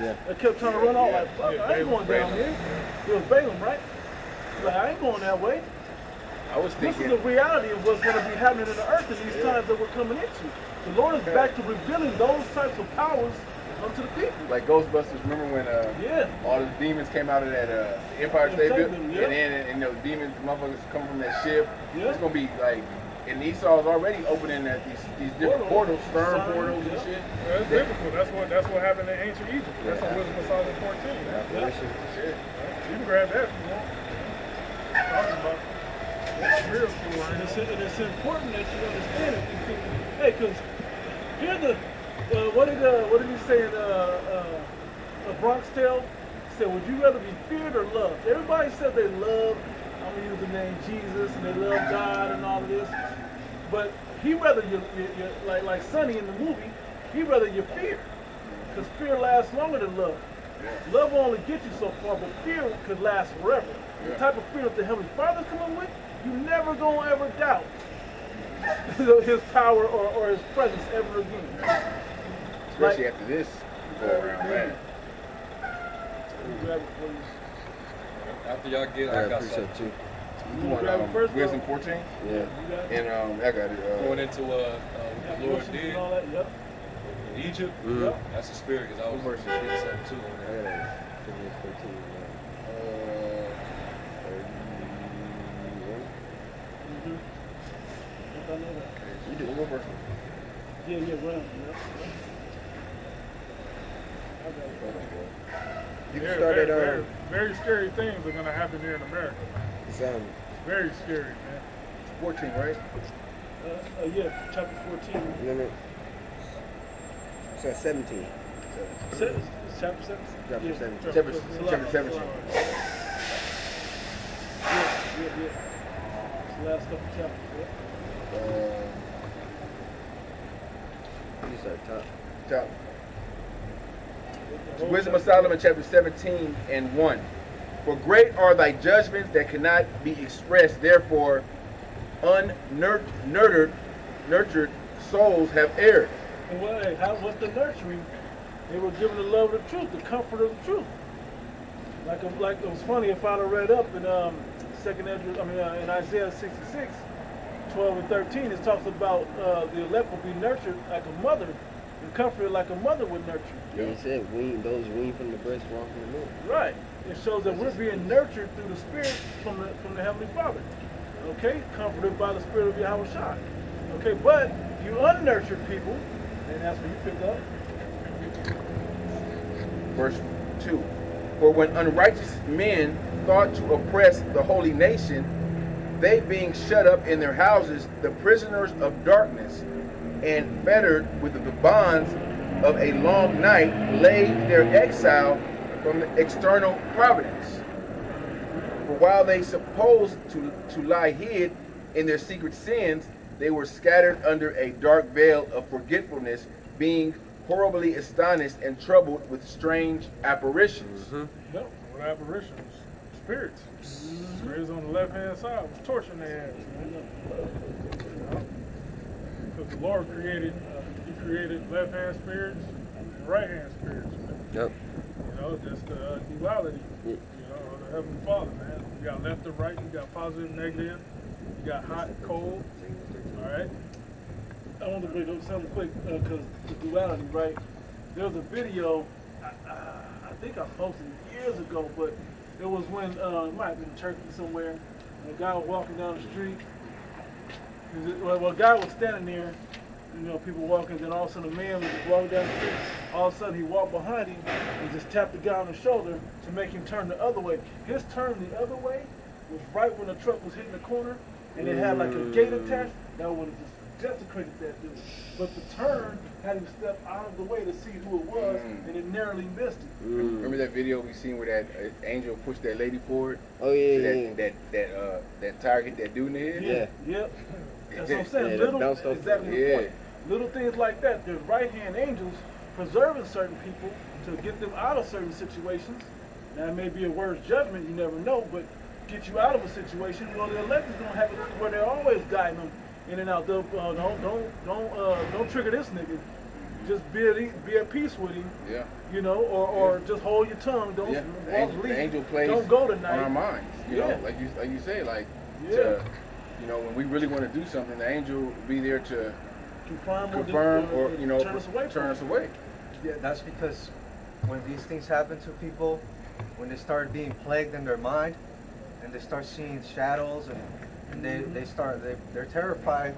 That kept trying to run off like, fuck, I ain't going down here. It was Balaam, right? Like, I ain't going that way. I was thinking. This is the reality of what's going to be happening in the earth in these times that we're coming into. The Lord is back to revealing those types of powers unto the people. Like Ghostbusters, remember when all the demons came out of that Empire State Building? And then those demons, motherfuckers come from that ship. It's going to be like, and Esau's already opening at these different portals, sperm portals and shit. Well, that's biblical. That's what happened in ancient Egypt. That's on Wisdom of Solomon 14. Shit. You can grab that if you want. Talking about spiritual, and it's important that you understand it. Hey, because here what did he say in a Bronx Tale? He said, would you rather be feared or loved? Everybody said they love, I'm going to use the name Jesus, and they love God and all of this. But he rather you like Sonny in the movie, he rather you fear. Because fear lasts longer than love. Love will only get you so far, but fear could last forever. The type of fear that the Heavenly Father's coming with, you never gonna ever doubt his power or his presence ever again. Especially after this go around, man. After y'all get, I got something too. You want Wisdom 14? Yeah. And I got it. Going into what the Lord did in Egypt. That's the spirit, because I was reading something too on that. You do one verse. Yeah, right. You can start at very scary things are going to happen here in America. It's very scary, man. It's 14, right? Chapter 14. No. It's 17. Chapter 17? Chapter 17. Chapter 17. Yeah. It's the last couple chapters, You start top. Wisdom of Solomon, chapter 17 and 1. For great are thy judgments that cannot be expressed, therefore nurtured souls have erred. And what's the nurturing? They were given the love of the truth, the comfort of the truth. Like it was funny if I'd have read up in in Isaiah 66, 12 and 13, it talks about the elect will be nurtured like a mother and comforted like a mother would nurture. Yeah, he said, those weaned from the breast walk in the Lord. Right. It shows that we're being nurtured through the Spirit from the Heavenly Father. Okay? Comforted by the Spirit of Yahweh Shai. Okay, but you unnurtured people, and that's what you pick up. Verse 2. For when unrighteous men thought to oppress the holy nation, they being shut up in their houses, the prisoners of darkness, and fettered with the bonds of a long night, laid their exile from the external providence. For while they supposed to lie hid in their secret sins, they were scattered under a dark veil of forgetfulness, being horribly astonished and troubled with strange apparitions. What apparitions? Spirits. Spirits on the left-hand side was torturing their ass. Because the Lord created left-hand spirits and right-hand spirits. Yep. Just the duality. The Heavenly Father, man. You got left and right. You got positive, negative. You got hot and cold. All right. I want to bring up something quick because the duality, right? There was a video, I think I posted it years ago, but it was when it might have been in Turkey somewhere, and a guy was walking down the street. A guy was standing there, people walking, then all of a sudden a man was just walking down the street. All of a sudden he walked behind him and just tapped the guy on the shoulder to make him turn the other way. His turn the other way was right when the truck was hitting the corner, and it had like a gate attached that would have just desecrated that dude. But the turn had him step out of the way to see who it was, and it narrowly missed him. Remember that video we seen where that angel pushed that lady forward? Oh yeah, that tire hit that dude in the head? Yep. That's what I'm saying. Exactly the point. Little things like that. There's right-hand angels preserving certain people to get them out of certain situations. Now it may be a worse judgment, you never know, but get you out of a situation. Well, the elect is gonna have it where they're always guiding them in and out. Don't trigger this nigga. just be at peace with him. Yeah. You know, or just hold your tongue. Don't The angel plays don't go tonight. on our minds. You know, like you say, like to, you know, when we really want to do something, the angel will be there to confirm or you know turn us away. Yeah, that's because when these things happen to people, when they start being plagued in their mind, and they start seeing shadows, and they're terrified,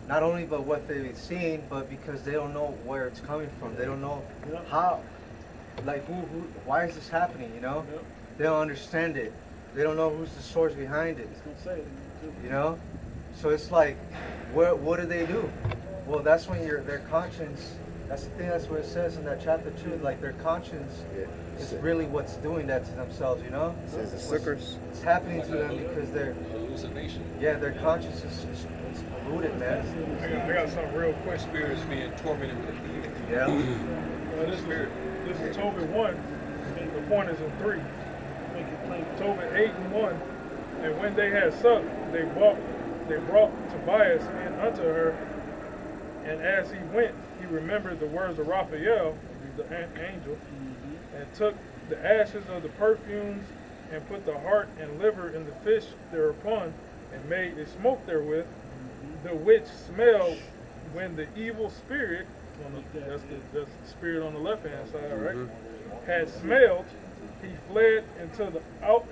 not only by what they've seen, but because they don't know where it's coming from. They don't know how, like why is this happening? You know, they don't understand it. They don't know who's the source behind it. You know, so it's like, what do they do? Well, that's when their conscience. That's the thing. That's what it says in that chapter 2. Like their conscience is really what's doing that to themselves. You know, it says the suckers. It's happening to them because they're hallucination. Yeah, their conscience is polluted, man. I got something real quick. Spirits being tormented with a demon. Yeah. This is Tobit 1, and the point is in 3. Tobit 8 and 1. And when they had supped, they brought Tobias in unto her, and as he went, he remembered the words of Raphael, the angel, and took the ashes of the perfumes, and put the heart and liver in the fish thereupon, and made a smoke therewith, the which smelled when the evil spirit, that's the spirit on the left-hand side, right, had smelled, he fled into the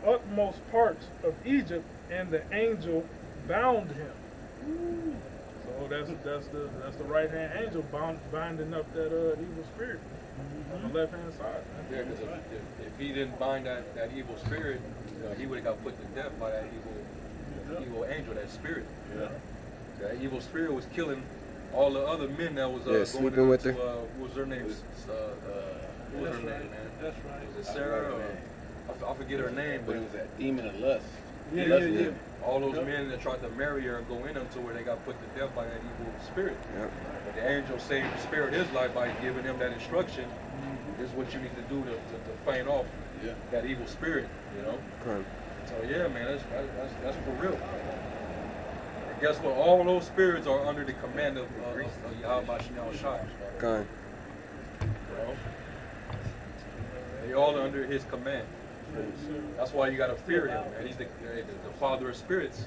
utmost parts of Egypt, and the angel bound him. So that's the right-hand angel binding up that evil spirit on the left-hand side. Yeah, because if he didn't bind that evil spirit, he would have got put to death by that evil angel, that spirit. Yeah. That evil spirit was killing all the other men that was Yeah, sleeping with her. What was her name? What was her name, man? That's right. Was it Sarah? I forget her name, But it was that demon of lust. Yeah. all those men that tried to marry her and go in unto where they got put to death by that evil spirit. Yep. But the angel saved the spirit his life by giving him that instruction. This is what you need to do to fight off that evil spirit, you know? Okay. So yeah, man, that's for real. And guess what? All those spirits are under the command of Yahweh Shai. Okay. You know? They all are under his command. That's why you gotta fear him, man. He's the father of spirits.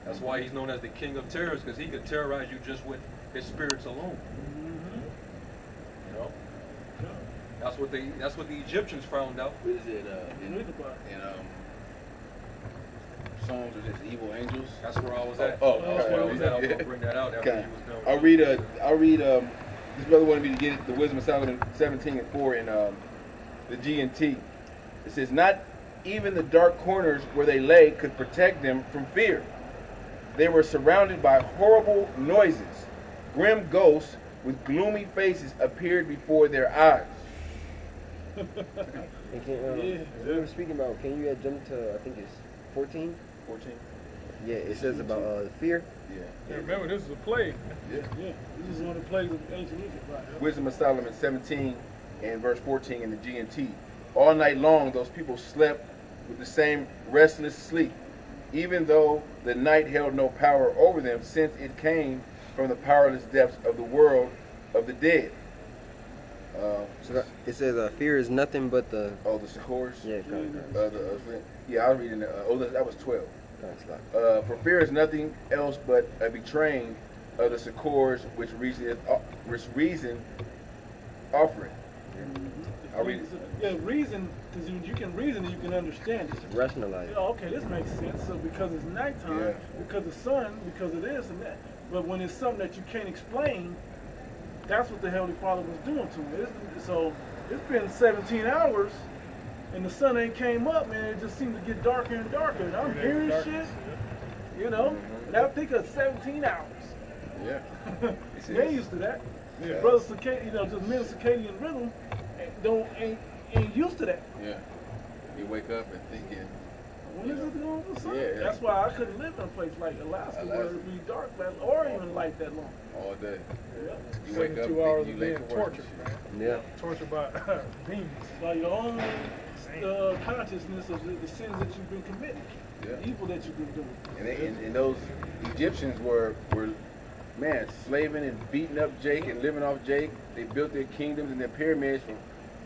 That's why he's known as the king of terrors, because he could terrorize you just with his spirits alone. You know? That's what the Egyptians found out. What is it? In Psalms or just evil angels? That's where I was at. That's where I was at. I was gonna bring that out after Okay. he was done. I'll read this brother wanted me to get the Wisdom of Solomon 17:4 in the G&T. It says, not even the dark corners where they lay could protect them from fear. They were surrounded by horrible noises. Grim ghosts with gloomy faces appeared before their eyes. And we were speaking about, can you jump to, I think it's 14? 14? Yeah, it says about fear. Yeah, remember, this is a plague. This is one of the plagues of ancient Egypt, right? Wisdom of Solomon 17 and verse 14 in the G&T. All night long, those people slept with the same restless sleep, even though the night held no power over them, since it came from the powerless depths of the world of the dead. So it says fear is nothing but the... Oh, the Sahors? Yeah, I was reading, that was 12. Thanks, Doc. For fear is nothing else but a betraying of the Sahors, which reason offering. I'll read it. Yeah, reason, because you can reason and you can understand it. Rationalize. Oh, okay, this makes sense. So because it's nighttime, because the sun, because of this and that. But when it's something that you can't explain, that's what the Heavenly Father was doing to me. So it's been 17 hours, and the sun ain't came up, man. It just seemed to get darker and darker. And I'm hearing shit, you know. And I think of 17 hours. Yeah. They're used to that. Brothers, just men circadian rhythm ain't used to that. Yeah. You wake up and thinking, When is it going to sun? Yeah. That's why I couldn't live in a place like Alaska where it be dark or even light that long. all day. Yeah. You wake up 72 hours thinking of you late being for work. tortured, man. Yeah. Tortured by demons. By your own consciousness of the sins that you've been committing, the evil that you've been doing. And those Egyptians were man, slaving and beating up Jake and living off Jake. They built their kingdoms and their pyramids for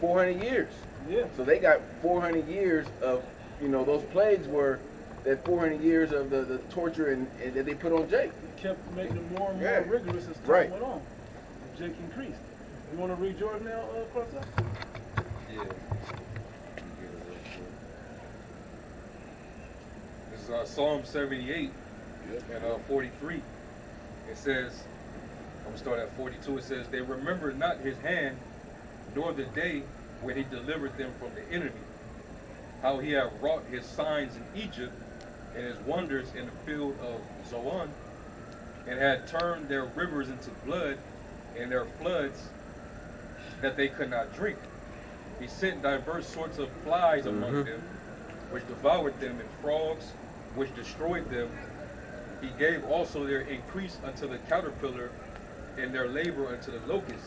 400 years. Yeah. So they got 400 years of, those plagues were that 400 years of the torture and that they put on Jake. It kept making it more and Yeah. more rigorous as time Right. went on. And Jake increased. You want to read Jordan now, Crosser? Yeah. This is Psalm 78 and 43. It says, I'm going to start at 42. It says, they remember not his hand, nor the day when he delivered them from the enemy, how he had wrought his signs in Egypt and his wonders in the field of Zoan, and had turned their rivers into blood and their floods that they could not drink. He sent diverse sorts of flies among them, which devoured them, and frogs, which destroyed them. He gave also their increase unto the caterpillar, and their labor unto the locust.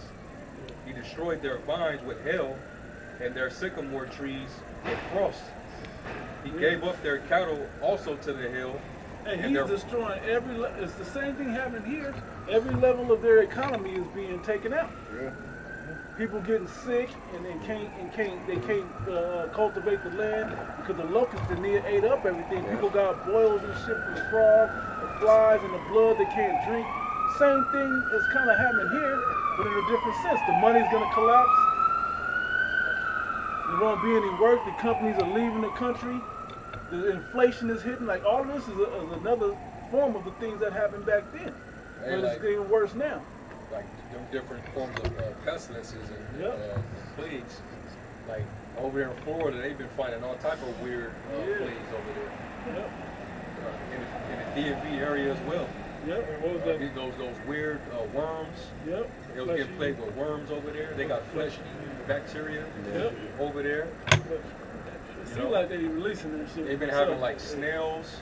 He destroyed their vines with hail, and their sycamore trees with frost. He gave up their cattle also to the hail. Hey, and he's their, destroying it's the same thing happening here. Every level of their economy is being taken out. Yeah. People getting sick and they can't cultivate the land because the locusts in there ate up everything. Yeah. People got boils and shit from the frogs, the flies, and the blood they can't drink. Same thing is kind of happening here, but in a different sense. The money's gonna collapse. There won't be any work. The companies are leaving the country. The inflation is hitting. Like all of this is another form of the things that happened back then, Hey, but like- it's getting worse now. like them different forms of pestilences and Yep. plagues. Like over there in Florida, they've been finding all type of weird Yeah. plagues over there. Yep. In the DMV area as well. Yep. And what was that? Those weird worms. Yep. They was getting plagued with worms over there. They got flesh-eating bacteria Yep. over there. It seems like they releasing that shit. They've been having like snails,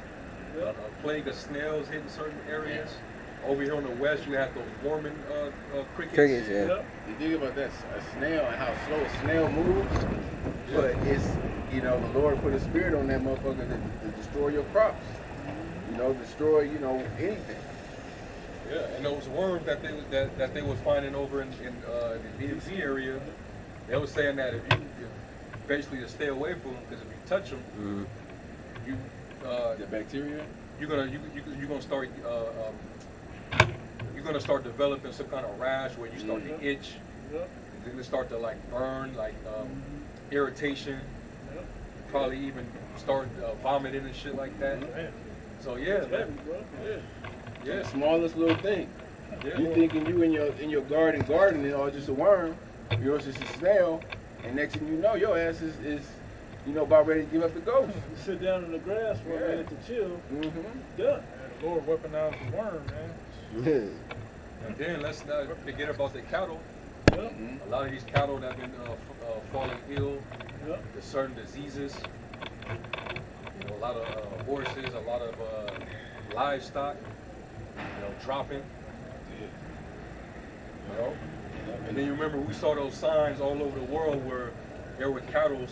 Yep. a plague of snails hitting certain areas. Over here on the west, you have those Mormon crickets. Crickets, yeah. Yep. You think about that, a snail and how slow a snail moves, but it's, the Lord put a spirit on that motherfucker to destroy your crops. Destroy, anything. Yeah, and those worms that they was finding over in the DMV area, they was saying that if you basically to stay away from them, because if you touch them, you The bacteria. you're gonna start developing some kind of rash where you start to itch, Yep. then it start to like burn, like irritation, Yep. probably even start vomiting and shit like that. Man, So yeah, It's heavy, man, bro. Yeah. yeah, The smallest little thing. yeah. You thinking you in your gardening, or just a worm, yours is a snail, and next thing you know, your ass is about ready to give up the ghost. You sit down in the grass for a minute to chill. Mm-hmm. Done. the Lord weaponized the worm, man. And then let's not forget about the cattle. Yep. A lot of these cattle that have been falling ill, Yep. there's certain diseases. A lot of horses, a lot of livestock, dropping. And then you remember we saw those signs all over the world where there were cattle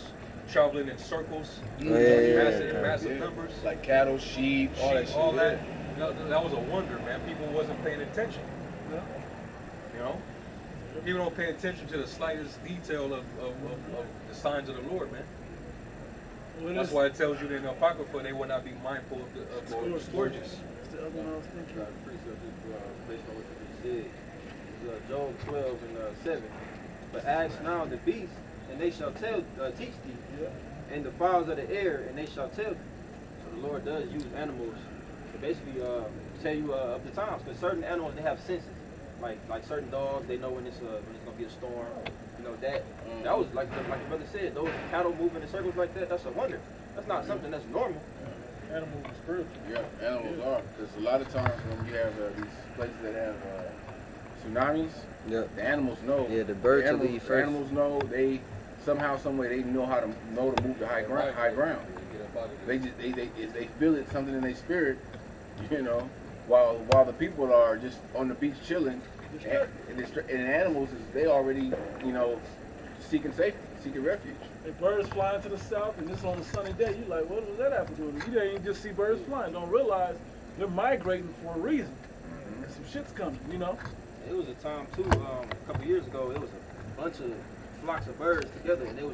traveling in circles, Oh, yeah, in massive numbers. Like cattle, sheep, all that shit. All that. That was a wonder, man. People wasn't paying attention. People don't pay attention to the slightest detail of the signs of the Lord, man. That's why it tells you in the Apocrypha they will not be mindful of the scourges. That's the other one I was thinking. Based on what you just said. It's, Job 12 and 7. But ask now the beasts, and they shall teach thee, Yeah. and the fowls of the air, and they shall tell thee. So the Lord does use animals to basically tell you of the times. Because certain animals, they have senses. Like certain dogs, they know when it's gonna be a storm. That was like the brother said. Those cattle moving in circles like that. That's a wonder. That's not something that's normal. Animals are spiritual. Yeah, animals are. Because a lot of times when you have these places that have tsunamis, Yep. the animals know. Yeah, the birds will animals, leave the first. animals know. They somehow, some way, they know how to move to high ground. Get up out of They there. just they feel it, something in their spirit, while the people are just on the beach chilling, and animals they already seeking safety, seeking refuge. Hey, birds flying to the south, and this on a sunny day. You like, what does that have to do with it? You didn't just see birds flying. Don't realize they're migrating for a reason. Some shit's coming, you know. It was a time too, a couple years ago, it was a bunch of flocks of birds together, and they was